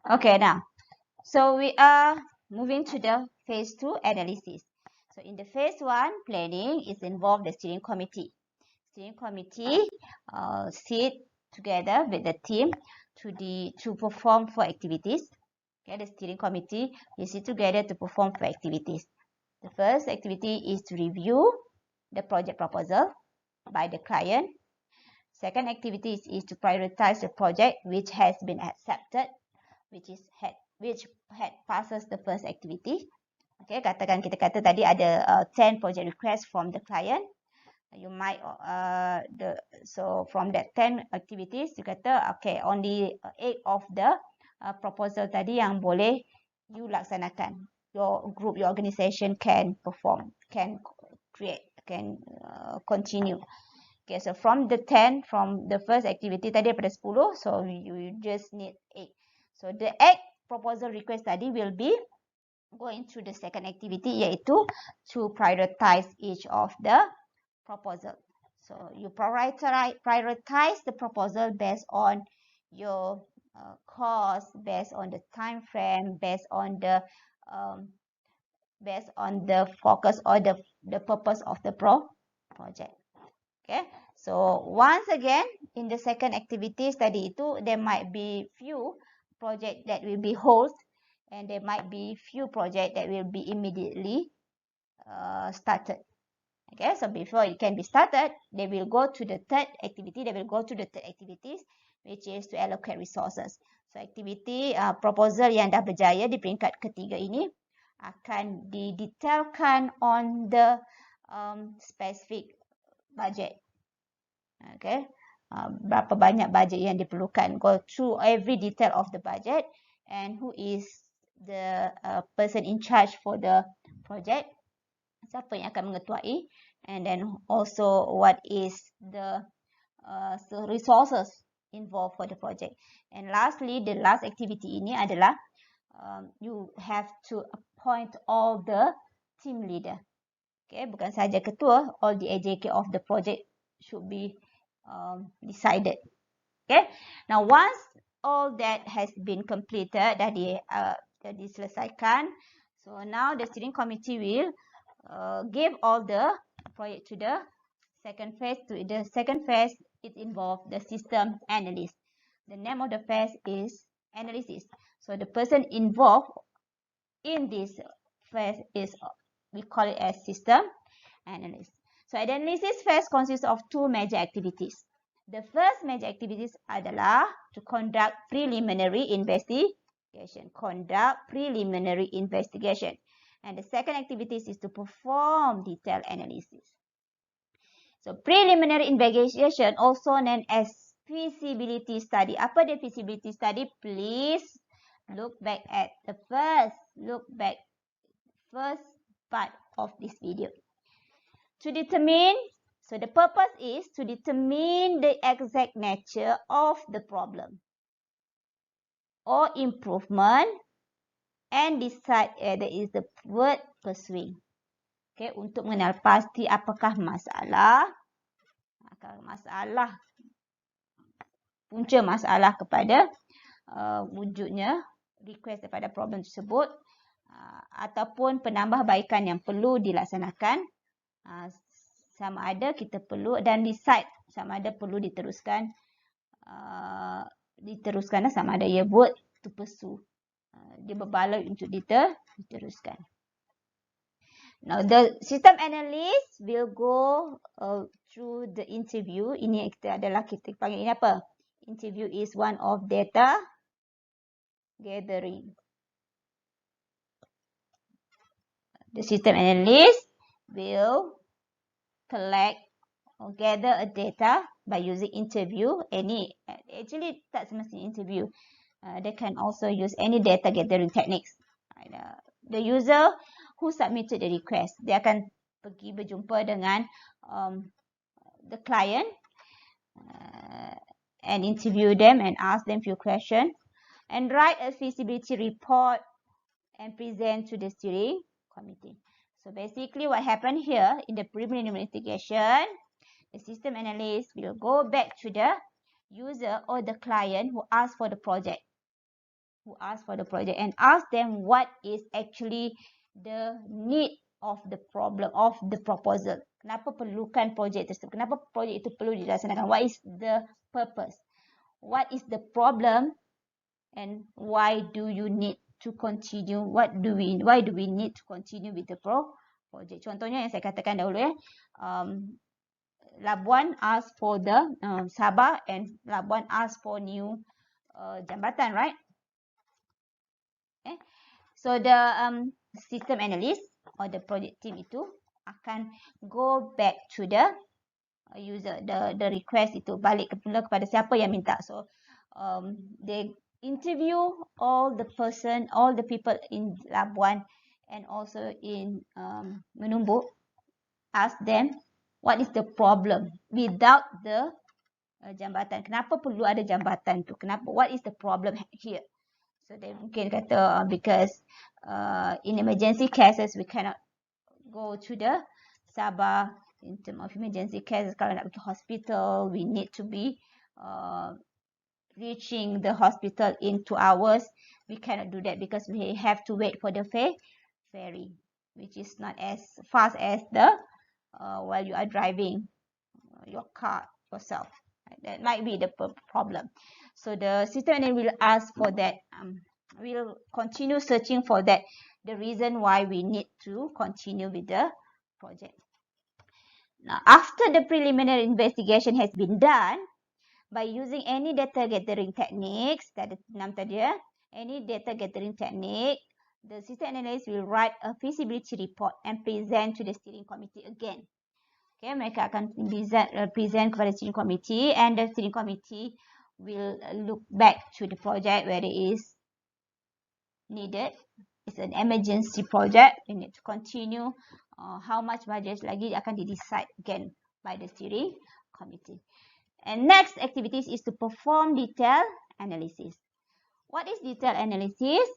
Okay, now, so we are moving to the phase 2 analysis. So in the phase 1 planning is involved the steering committee. Steering committee sit together with the team to perform 4 activities. Okay, the steering committee will sit together to perform 4 activities. The first activity is to review the project proposal by the client. Second activity is to prioritize the project which has been accepted, which had passes the first activity. Okay, katakan kita kata tadi ada 10 project request from the client. You might so from that 10 activities you kata okay, only 8 of the proposal tadi yang boleh you laksanakan. Your group, your organization can perform, can create, can continue. Okay, so from the 10, from the first activity tadi daripada 10, so you just need 8. So the 8 proposal request tadi will be going through the second activity, iaitu to prioritize each of the proposal. So you prioritize the proposal based on your cost, based on the time frame, based on the focus or the purpose of the project. Okay, so once again in the second activities tadi itu, there might be few project that will be hold, and there might be few project that will be immediately started. Okay, so before it can be started, they will go to the third activity. They will go to the third activities, which is to allocate resources. So aktiviti proposal yang dah berjaya di peringkat ketiga ini akan didetailkan on the specific budget. Okay, berapa banyak budget yang diperlukan. Go through every detail of the budget and who is the person in charge for the project. Siapa yang akan mengetuai, and then also what is the resources involved for the project. And lastly, the last activity ini adalah you have to appoint all the team leader. Okay, bukan sahaja ketua, all the AJK of the project should be decided. Okay, now once all that has been completed, dah diselesaikan, so now the steering committee will give all the project to the second phase. To the second phase, it involves the system analyst. The name of the phase is analysis. So the person involved in this phase is, we call it as system analyst. So the analysis phase consists of 2 major activities. The first major activities adalah to conduct preliminary investigation. And the second activities is to perform detailed analysis. So preliminary investigation, also known as feasibility study. Apa dia feasibility study? Please look back at the first part of this video. To determine, so the purpose is to determine the exact nature of the problem or improvement and decide whether is the word pursuing. Okay, untuk mengenal pasti apakah punca masalah kepada wujudnya request daripada problem tersebut, ataupun penambahbaikan yang perlu dilaksanakan, sama ada kita perlu, dan decide sama ada perlu diteruskan sama ada ia word to pursue, dia berbaloi untuk diteruskan. Now the system analyst will go through the interview. Ini kita panggil ini apa? Interview is one of data gathering. The system analyst will collect or gather a data by using interview. Actually tak semestinya interview. They can also use any data gathering techniques. The user who submitted the request, dia akan pergi berjumpa dengan the client and interview them and ask them few questions and write a feasibility report and present to the steering committee. So basically what happened here in the preliminary investigation, the system analyst will go back to the user or the client who asked for the project who ask for the project and ask them what is actually the need of the problem of the proposal. Kenapa perlukan projek tersebut? Kenapa projek itu perlu dilaksanakan? What is the purpose? What is the problem? And why do you need to continue? Why do we need to continue with the project? Contohnya yang saya katakan dahulu Labuan asked for the Sabah and Labuan asked for new jambatan, right? Okay. So the system analyst or the project team itu akan go back to the user, the request itu balik kepada siapa yang minta. So they interview all the people in Labuan and also in Menumbuk, ask them what is the problem without the jambatan. Kenapa perlu ada jambatan tu? Kenapa? What is the problem here? So they mungkin kata because in emergency cases we cannot go to the Sabah. In terms of emergency cases, kalau nak pergi hospital, we need to be reaching the hospital in 2 hours. We cannot do that because we have to wait for the ferry, which is not as fast as the while you are driving your car yourself. That might be the problem. So the system analyst will ask for that. We'll continue searching for that. The reason why we need to continue with the project. Now, after the preliminary investigation has been done, by using any data gathering techniques, that is 6 tadi ya, any data gathering technique, the system analyst will write a feasibility report and present to the steering committee again. Okay, mereka akan present kepada steering committee and the steering committee will look back to the project whether it is needed. It's an emergency project. You need to continue. How much budget lagi akan decide again by the steering committee. And next activities is to perform detailed analysis. What is detailed analysis?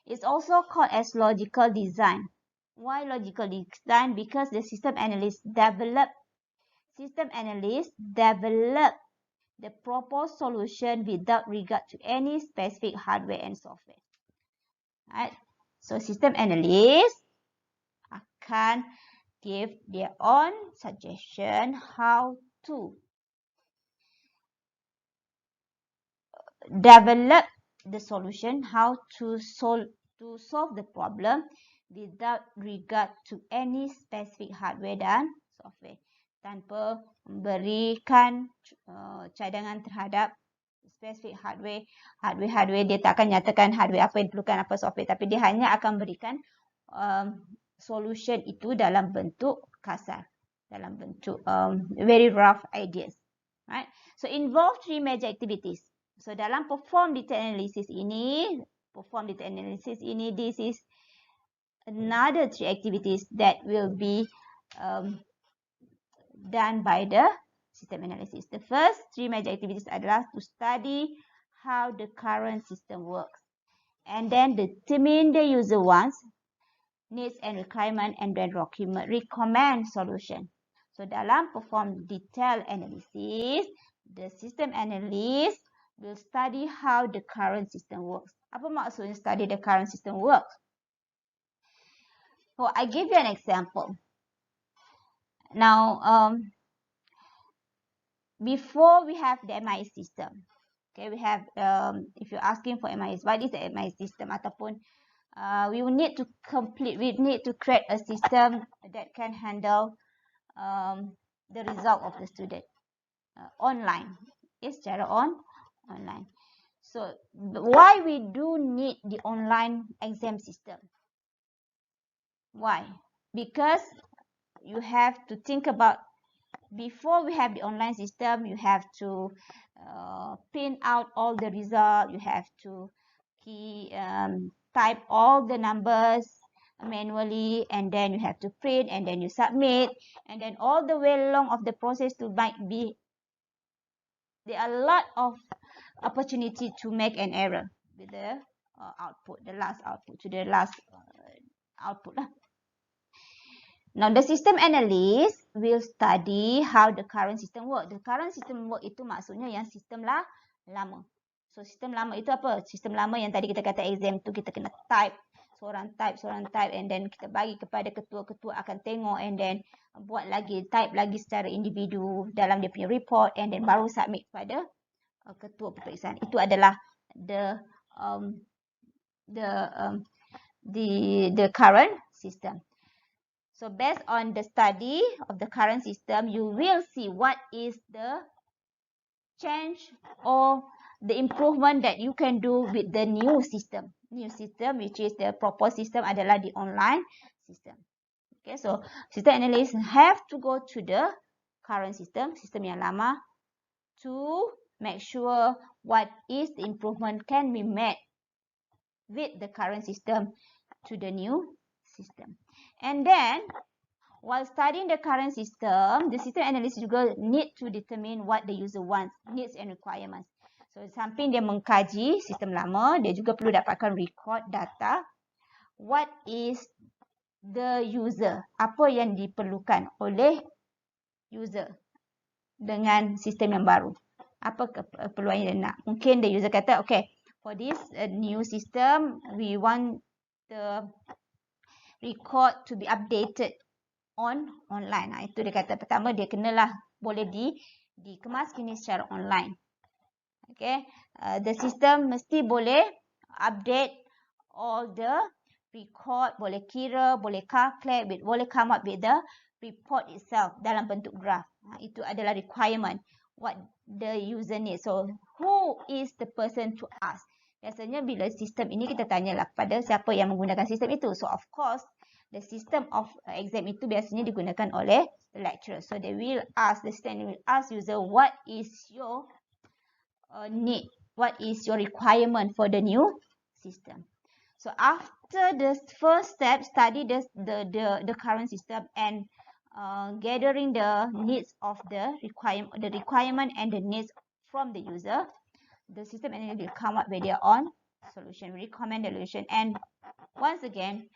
It's also called as logical design. Why logical design? Because the system analyst develop the proposed solution without regard to any specific hardware and software. Right? So system analyst akan give their own suggestion how to develop the solution, how to solve the problem without regard to any specific hardware dan software, tanpa memberikan cadangan terhadap specific hardware. Dia tak akan nyatakan hardware apa yang diperlukan, apa software, tapi dia hanya akan berikan solution itu dalam bentuk kasar, dalam bentuk very rough ideas, right? So involve 3 major activities. So dalam perform detailed analysis ini, this is another 3 activities that will be done by the system analysis. The first 3 major activities adalah to study how the current system works, and then determine the user wants, needs and requirement, and then recommend solution. So dalam perform detailed analysis, the system analyst will study how the current system works. Apa maksudnya study the current system works? So I give you an example. Now, before we have the MIS system, okay, we have if you're asking for MIS, what is the MIS system? Ataupun we will need to create a system that can handle the result of the student online. Yes, secara online. So why we do need the online exam system? Why? Because you have to think about, before we have the online system, you have to print out all the result, you have to type all the numbers manually, and then you have to print, and then you submit, and then all the way along of the process there are a lot of opportunity to make an error with the output, the last output to the last output. Now, the system analyst will study how the current system work. The current system work itu maksudnya yang sistem lama. So sistem lama itu apa? Sistem lama yang tadi kita kata exam tu kita kena type. Seorang type and then kita bagi kepada ketua-ketua akan tengok and then buat lagi, type lagi secara individu dalam dia punya report and then baru submit kepada ketua peperiksaan. Itu adalah the current system. So based on the study of the current system, you will see what is the change or the improvement that you can do with the new system. New system, which is the proposed system, adalah the online system. Okay, so system analyst have to go to the current system, sistem yang lama, to make sure what is the improvement can be made with the current system to the new system. And then, while studying the current system, the system analyst juga need to determine what the user wants, needs and requirements. So, samping dia mengkaji sistem lama, dia juga perlu dapatkan record data. What is the user? Apa yang diperlukan oleh user dengan sistem yang baru? Apa keperluan yang dia nak? Mungkin the user kata, okay, for this new system, we want the record to be updated online. Itu dia kata pertama, dia kenalah boleh dikemas kini secara online. Okay, the system mesti boleh update all the record, boleh kira, boleh calculate, boleh come up with the report itself dalam bentuk graph. Itu adalah requirement what the user needs. So, who is the person to ask? Biasanya bila sistem ini kita tanyalah kepada siapa yang menggunakan sistem itu. So, of course, the system of exam itu biasanya digunakan oleh the lecturer. So, they will ask, the system will ask user, what is your need? What is your requirement for the new system? So, after the first step, study the current system and gathering the needs of the requirement and the needs from the user, the system analyst will come up with their own solution, recommend the solution, and once again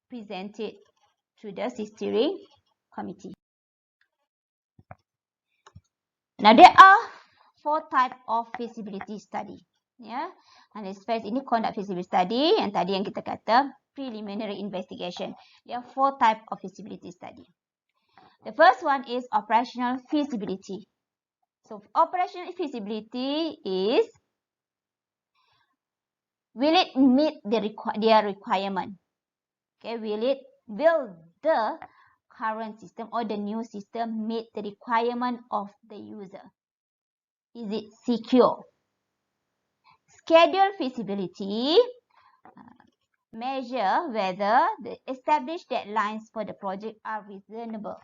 present it to the steering committee. Now there are 4 type of feasibility study. Ya, analysis phase ini conduct feasibility study, yang tadi yang kita kata preliminary investigation. There are 4 type of feasibility study. The first one is operational feasibility. So operational feasibility is, will it meet their requirement? Okay, will the current system or the new system meet the requirement of the user? Is it secure? Schedule feasibility measure whether the established deadlines for the project are reasonable.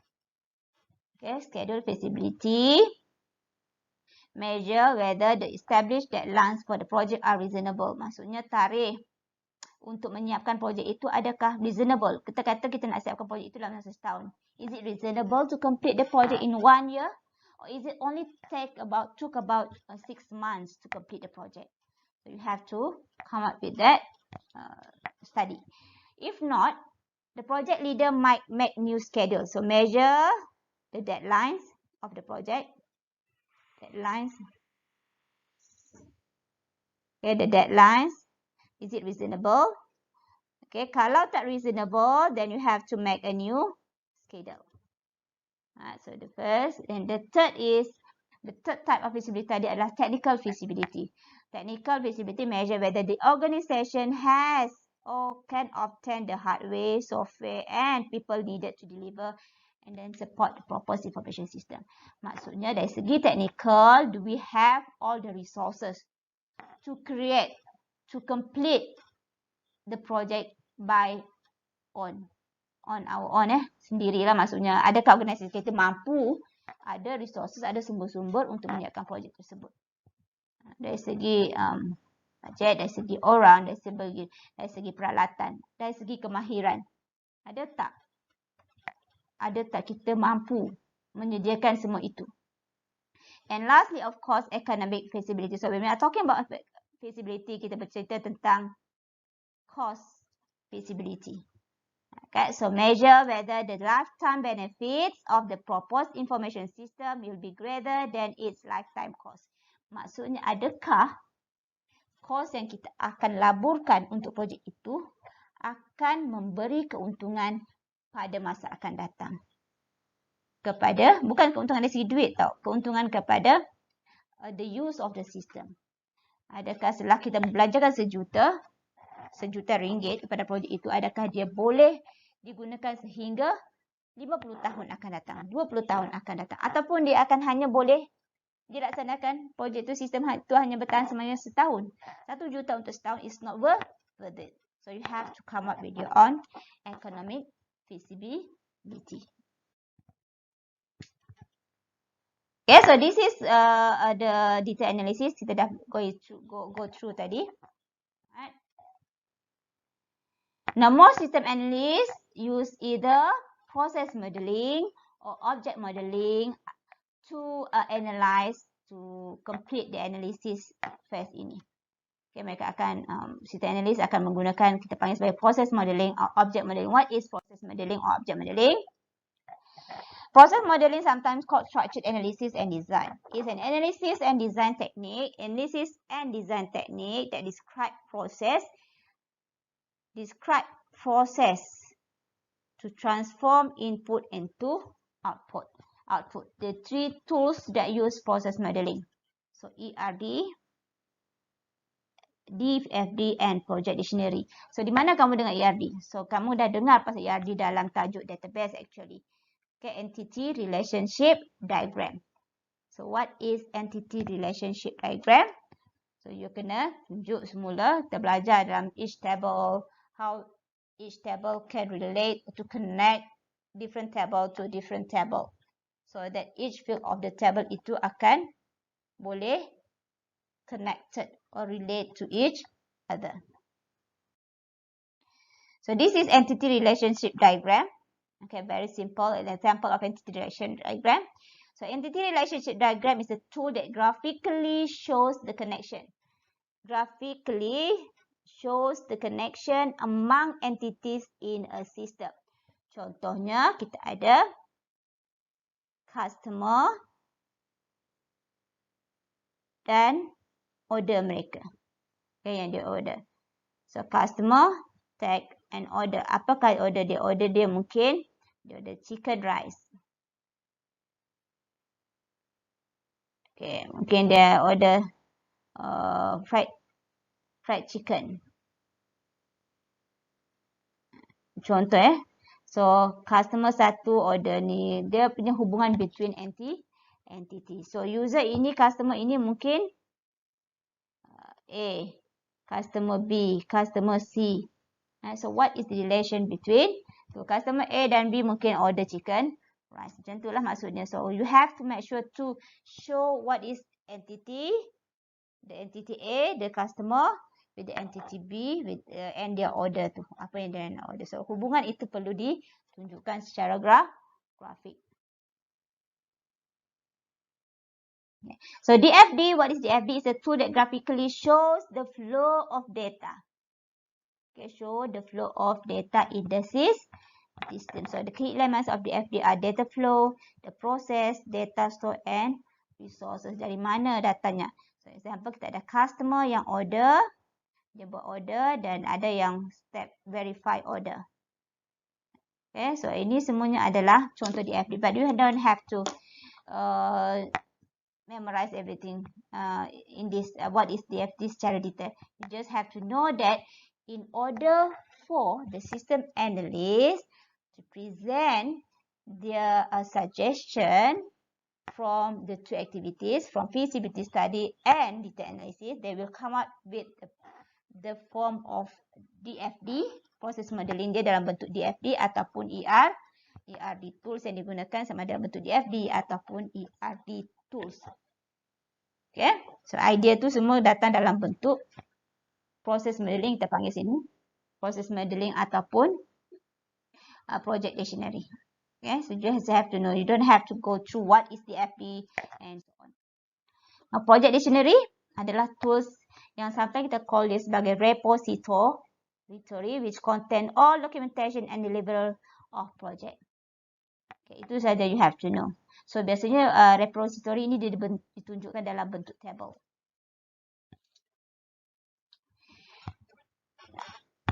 Okay, schedule feasibility measure whether the established deadlines for the project are reasonable. Maksudnya tarikh untuk menyiapkan projek itu adakah reasonable? Kita kata kita nak siapkan projek itu dalam masa setahun. Is it reasonable to complete the project in 1 year? Or is it only took about 6 months to complete the project? So you have to come up with that study. If not, the project leader might make new schedule. So measure the deadlines of the project. Deadlines. Okay, the deadlines. Is it reasonable? Okay, kalau tak reasonable, then you have to make a new schedule. So the first and the third type of feasibility study adalah technical feasibility. Technical feasibility measure whether the organisation has or can obtain the hardware, software and people needed to deliver and then support the proposed information system. Maksudnya dari segi technical, do we have all the resources to create, to complete the project by on our own sendirilah. Maksudnya adakah organisasi kita mampu, ada resources, ada sumber-sumber untuk menyiapkan projek tersebut. Dari segi budget, dari segi orang, dari segi peralatan, dari segi kemahiran. Ada tak kita mampu menyediakan semua itu? And lastly, of course, economic feasibility. So when we are talking about feasibility, kita bercerita tentang cost feasibility. Okay, so measure whether the lifetime benefits of the proposed information system will be greater than its lifetime cost. Maksudnya adakah kos yang kita akan laburkan untuk projek itu akan memberi keuntungan pada masa akan datang. Bukan keuntungan dari segi duit tau, keuntungan kepada the use of the system. Adakah setelah kita belanjakan sejuta ringgit kepada projek itu, adakah dia boleh digunakan sehingga 50 tahun akan datang, 20 tahun akan datang, ataupun dia akan hanya boleh dilaksanakan projek itu, sistem itu hanya bertahan semasa setahun. 1 juta untuk setahun is not worth it. So you have to come up with your own economic feasibility. Okay, so this is the detail analysis. Kita dah go through tadi. Right. Now, most system analysts use either process modeling or object modeling to analyze, to complete the analysis phase ini. Okay, mereka akan, system analyst akan menggunakan, kita panggil sebagai process modeling or object modeling. What is process modeling or object modeling? Process modeling, sometimes called structured analysis and design, is an analysis and design technique that describe process to transform input into output. The 3 tools that use process modeling. So ERD, DFD and project dictionary. So di mana kamu dengar ERD? So kamu dah dengar pasal ERD dalam tajuk database actually. Okay, entity relationship diagram. So what is entity relationship diagram? So you kena tunjuk semula, kita belajar dalam each table, how each table can relate to connect different table to different table. So that each field of the table itu akan boleh connected or relate to each other. So this is entity relationship diagram. Okay, very simple, an example of entity relationship diagram. So entity relationship diagram is a tool that graphically shows the connection. Graphically shows the connection among entities in a system. Contohnya, kita ada customer dan order mereka. Okay, yang dia order. So customer tag and order. Apakah order dia? Order dia mungkin dia order chicken rice. Okay, mungkin dia order fried chicken. Contoh So customer satu order ni, dia punya hubungan between entity. So user ini, customer ini mungkin A, customer B, customer C. So what is the relation between? So customer A dan B mungkin order chicken rice. Macam itulah maksudnya. So you have to make sure to show what is entity, the entity A, the customer, with the entity B, with and their order tu. Apa yang dia nak order. So hubungan itu perlu ditunjukkan secara grafik. So DFD, what is DFD? It's a tool that graphically shows the flow of data. Okay, show the flow of data in the system. So the key elements of DFD are data flow, the process, data store and resources. Dari mana datanya? So example, kita ada customer yang order, dia buat order, dan ada yang step verify order. Okay, so ini semuanya adalah contoh DFD, but you don't have to memorize everything in this, what is DFD secara detail. You just have to know that in order for the system analyst to present their suggestion from the two activities, from feasibility study and data analysis, they will come up with the form of DFD, process modeling dia dalam bentuk DFD ataupun ERD tools yang digunakan sama dalam bentuk DFD ataupun ERD tools. Okay, so idea tu semua datang dalam bentuk process modeling, kita panggil sini process modeling ataupun project dictionary. Okay, so you just have to know, you don't have to go through what is DFD and so on. Now, project dictionary adalah tools yang sampai kita call dia sebagai repository which contain all documentation and deliverable of project. Okay, itu saja you have to know. So biasanya repository ini ditunjukkan dalam bentuk table.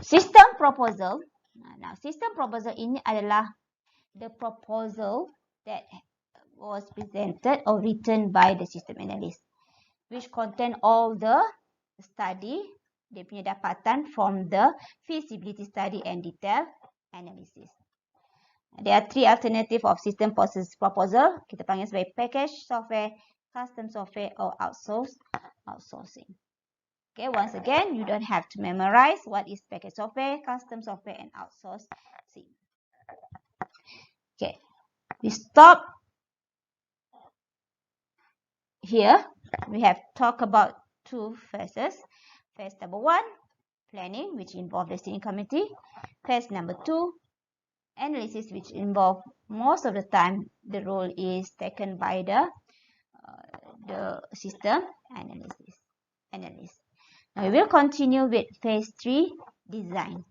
System proposal. Now, system proposal ini adalah the proposal that was presented or written by the system analyst, which contain all the study, dia punya dapatan from the feasibility study and detail analysis. There are three alternatives of system proposal. Kita panggil sebagai package software, custom software, or outsourcing. Okay, once again, you don't have to memorize what is package software, custom software, and outsourcing. Okay, we stop here. We have talked about two phases. Phase number 1, planning, which involves the steering committee. Phase number 2, analysis, which involve most of the time the role is taken by the system analyst. Now we will continue with phase 3, design.